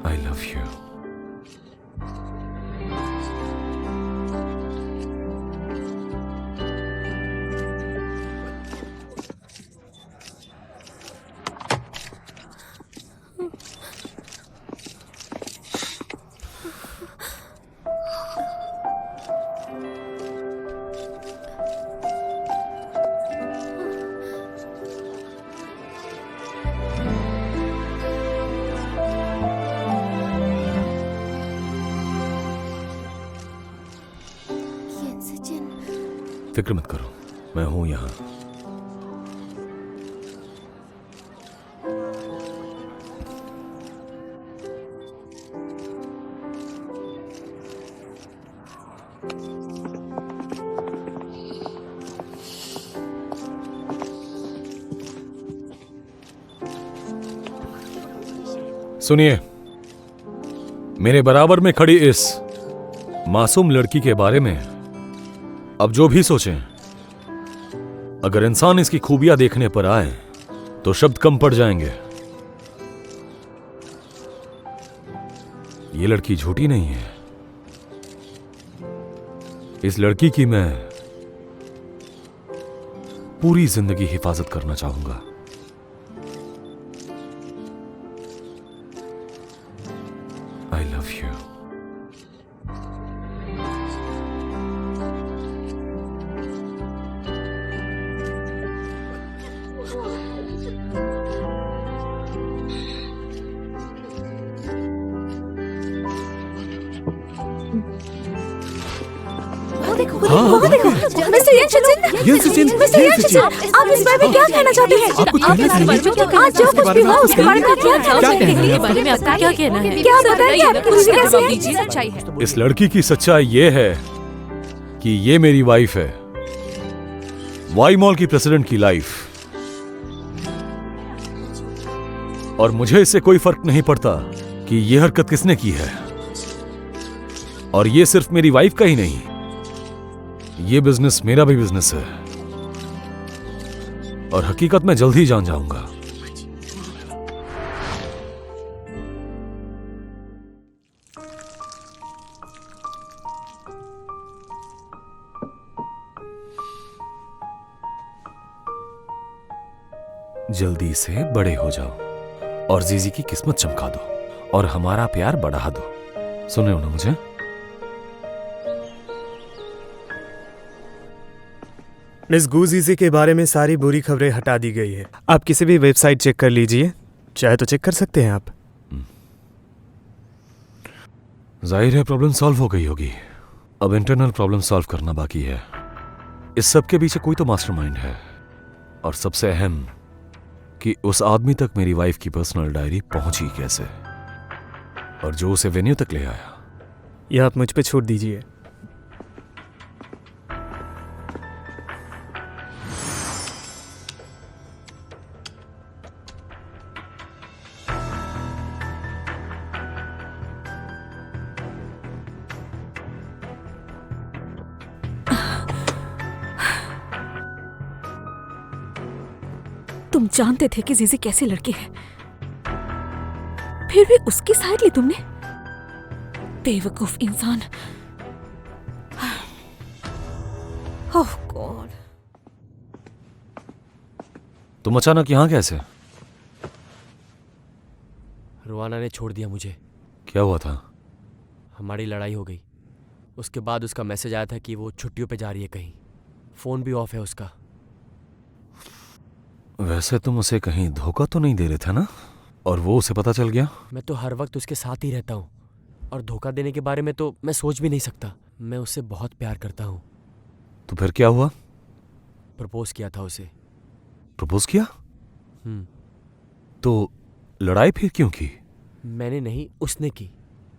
I love you. फिक्र मत करो, मैं हूं यहां। सुनिए, मेरे बराबर में खड़ी इस मासूम लड़की के बारे में अब जो भी सोचें, अगर इंसान इसकी खूबियां देखने पर आए तो शब्द कम पड़ जाएंगे। ये लड़की झूठी नहीं है। इस लड़की की मैं पूरी जिंदगी हिफाजत करना चाहूंगा। I love you. मिस्टर यन सचिन, आप इस बारे में क्या कहना चाहते हैं? आप कुछ कहना चाहिए। आज जो कुछ भी हुआ उसके बारे में आप क्या कहना चाहते हैं? है? बारे में आपका क्या कहना है? क्या बताएंगे आपकी खुशी कैसे है? सच्चाई है। इस लड़की की सच्चाई ये है कि ये मेरी वाइफ है, वाई मॉल की प्रेसिडेंट की लाइफ, और मुझे इससे कोई फर्क नहीं पड़ता कि ये हरकत किसने की है। और ये सिर्फ मेरी वाइफ का ही नहीं, ये बिजनेस मेरा भी बिजनेस है, और हकीकत में जल्द ही जान जाऊंगा। जल्दी से बड़े हो जाओ और जीजी की किस्मत चमका दो और हमारा प्यार बढ़ा दो। सुन रहे हो ना मुझे? मिस गूजीजी के बारे में सारी बुरी खबरें हटा दी गई है। आप किसी भी वेबसाइट चेक कर लीजिए, चाहे तो चेक कर सकते हैं आप। जाहिर है प्रॉब्लम सॉल्व हो गई होगी। अब इंटरनल प्रॉब्लम सॉल्व करना बाकी है। इस सब के पीछे कोई तो मास्टरमाइंड है, और सबसे अहम कि उस आदमी तक मेरी वाइफ की पर्सनल डायरी पहुंची कैसे, और जो उसे वेन्यू तक ले आया। यह आप मुझ पे छोड़ दीजिए। तुम जानते थे कि जीजी कैसी लड़की है, फिर भी उसकी साइड ली तुमने। बेवकूफ इंसान। ओह गॉड। तुम अचानक यहां कैसे? रुआना ने छोड़ दिया मुझे। क्या हुआ था? हमारी लड़ाई हो गई। उसके बाद उसका मैसेज आया था कि वो छुट्टियों पे जा रही है कहीं। फोन भी ऑफ है उसका। वैसे तुम उसे कहीं धोखा तो नहीं दे रहे थे ना? और वो उसे पता चल गया? मैं तो हर वक्त उसके साथ ही रहता हूँ, और धोखा देने के बारे में तो मैं सोच भी नहीं सकता। मैं उससे बहुत प्यार करता हूँ। तो फिर क्या हुआ? प्रपोज किया था उसे। प्रपोज किया? तो लड़ाई फिर क्यों की? मैंने नहीं, उसने की।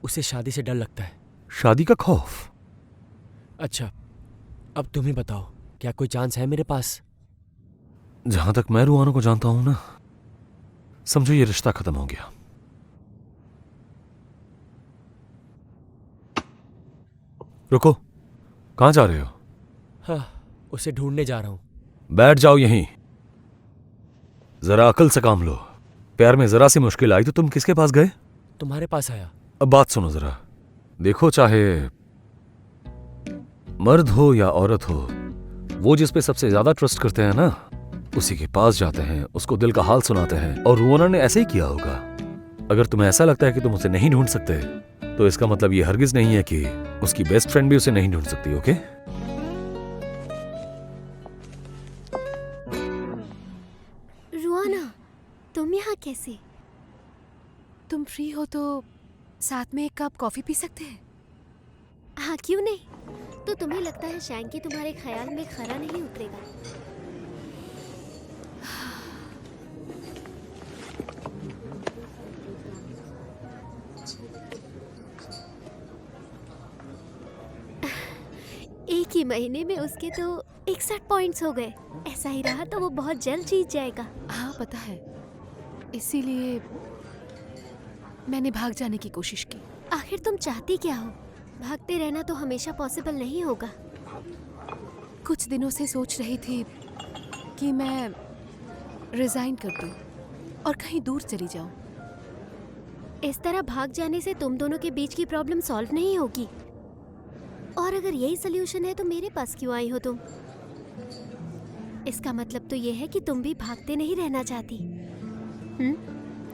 उसे शादी से डर लगता है। शादी का खौफ? अच्छा, अब तुम ही बताओ, क्या कोई चांस है मेरे पास? जहां तक मैं रुआना को जानता हूं ना, समझो ये रिश्ता खत्म हो गया। रुको, कहां जा रहे हो? हाँ, उसे ढूंढने जा रहा हूं। बैठ जाओ यहीं, जरा अकल से काम लो। प्यार में जरा सी मुश्किल आई तो तुम किसके पास गए? तुम्हारे पास आया? अब बात सुनो जरा। देखो, चाहे मर्द हो या औरत हो, वो जिस पे सबसे ज्यादा ट्रस्ट करते हैं ना, उसी के पास जाते हैं, उसको दिल का हाल सुनाते हैं। और रुआना ने ऐसे ही किया होगा। अगर तुम्हें ऐसा लगता है कि तुम उसे नहीं ढूंढ सकते, तो इसका मतलब ये हरगिज नहीं है कि उसकी बेस्ट फ्रेंड भी उसे नहीं ढूंढ सकती। ओके? रुआना, तुम यहाँ कैसे? तुम फ्री हो तो साथ में एक कप कॉफी पी सकते हैं? हाँ, क्यों नहीं। तो तुम्हें लगता है शैंकी तुम्हारे ख्याल में खरा नहीं उतरेगा? एक ही महीने में उसके तो 61 पॉइंट्स हो गए। ऐसा ही रहा तो वो बहुत जल्द जीत जाएगा। हाँ पता है, इसीलिए मैंने भाग जाने की कोशिश की। आखिर तुम चाहती क्या हो? भागते रहना तो हमेशा पॉसिबल नहीं होगा। कुछ दिनों से सोच रही थी कि मैं रिजाइन कर दूं और कहीं दूर चली जाऊं। इस तरह भाग जाने से तुम दोनों के बीच की प्रॉब्लम सॉल्व नहीं होगी। और अगर यही सोल्यूशन है तो मेरे पास क्यों आई हो तुम? इसका मतलब तो ये है कि तुम भी भागते नहीं रहना चाहती।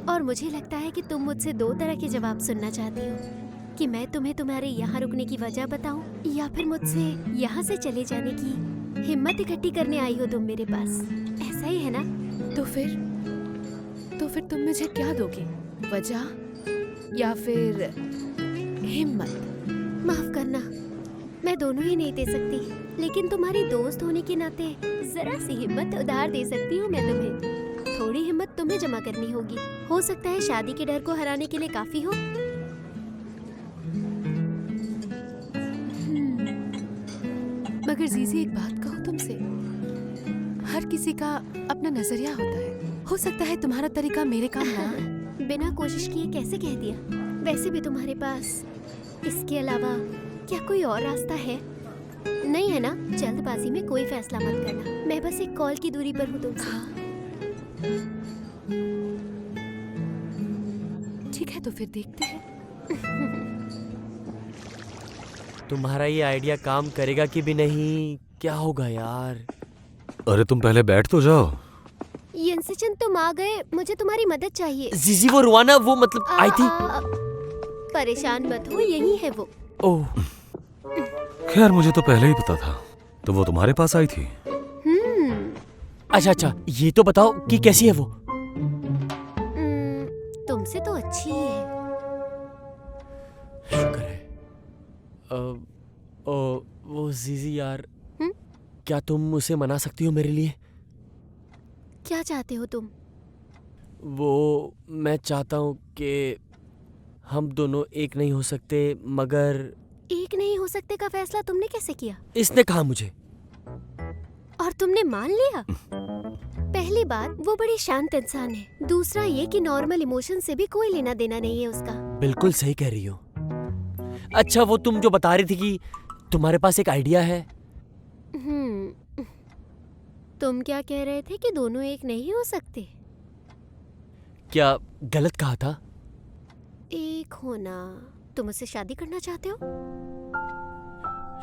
और मुझे लगता है कि तुम मुझसे दो तरह के जवाब सुनना चाहती हो, कि मैं तुम्हें तुम्हारे यहाँ रुकने की वजह बताऊं, या फिर मुझसे यहाँ से चले जाने की हिम्मत इकट्ठी करने आई हो तुम मेरे पास। ऐसा ही है ना? तो फिर तुम मुझे क्या दोगे? वजह या फिर हिम्मत? माफ करना, मैं दोनों ही नहीं दे सकती, लेकिन तुम्हारी दोस्त होने के नाते जरा सी हिम्मत उधार दे सकती हूँ मैं तुम्हें। थोड़ी हिम्मत तुम्हें जमा करनी होगी। हो सकता है शादी के डर को हराने के लिए काफी हो। मगर जीजी, एक बात कहूँ तुमसे, हर किसी का अपना नजरिया होता है। हो सकता है तुम्हारा तरीका मेरे काम ना आए। बिना कोशिश किए कैसे कह दिया? वैसे भी तुम्हारे पास इसके अलावा क्या कोई और रास्ता है? नहीं है ना? जल्दबाजी में कोई फैसला मत करना। मैं बस एक कॉल की दूरी पर हूँ तुमसे। ठीक है, तो फिर देखते हैं। तुम्हारा ये आइडिया काम करेगा कि भी नहीं? क्या होगा यार? अरे तुम पहले बैठ तो जाओ। यिनसेचन, तुम आ गए। मुझे तुम्हारी मदद चाहिए। जीजी, वो रुआना, वो मतलब आई थी। परेशान मत हो, यही है वो। ओह, खैर, मुझे तो पहले ही पता था। तो वो तुम्हारे पास आई थी? अच्छा, ये तो बताओ कि कैसी है वो? तुमसे तो अच्छी ही है। शुक्र है। वो जीजी यार, क्या तुम उसे मना सकती हो मेरे लिए? क्या चाहते हो तुम? वो मैं चाहता हूँ कि हम दोनों एक नहीं हो सकते, मगर एक नहीं हो सकते का फैसला तुमने कैसे किया? इसने कहा मुझे। और तुमने मान लिया? पहली बात, वो बड़ी शांत इंसान है। दूसरा ये कि नॉर्मल इमोशन से भी कोई लेना देना नहीं है उसका। बिल्कुल सही कह रही हो। अच्छा, वो तुम जो बता रही थी कि तुम्हारे पास एक आइडिया है। तुम क्या कह रहे थे कि दोनों एक नहीं हो सकते? क्या गलत कहा था? एक होना। तुम उससे शादी करना चाहते हो?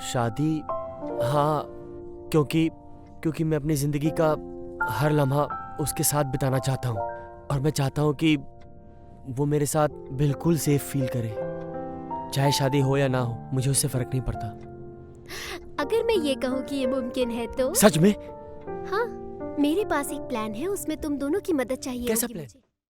शादी? हाँ, क्योंकि मैं अपनी जिंदगी का हर लम्हा उसके साथ बिताना चाहता हूँ, और मैं चाहता हूँ कि वो मेरे साथ बिल्कुल सेफ फील करे। चाहे शादी हो या ना हो, मुझे उससे फर्क नहीं पड़ता। अगर मैं ये कहूँ कि ये मुमकिन है तो? सच में? हाँ, मेरे पास एक प्लान है, उसमें तुम दोनों की मदद चाहिए कैसा होगी प्लान? मुझे।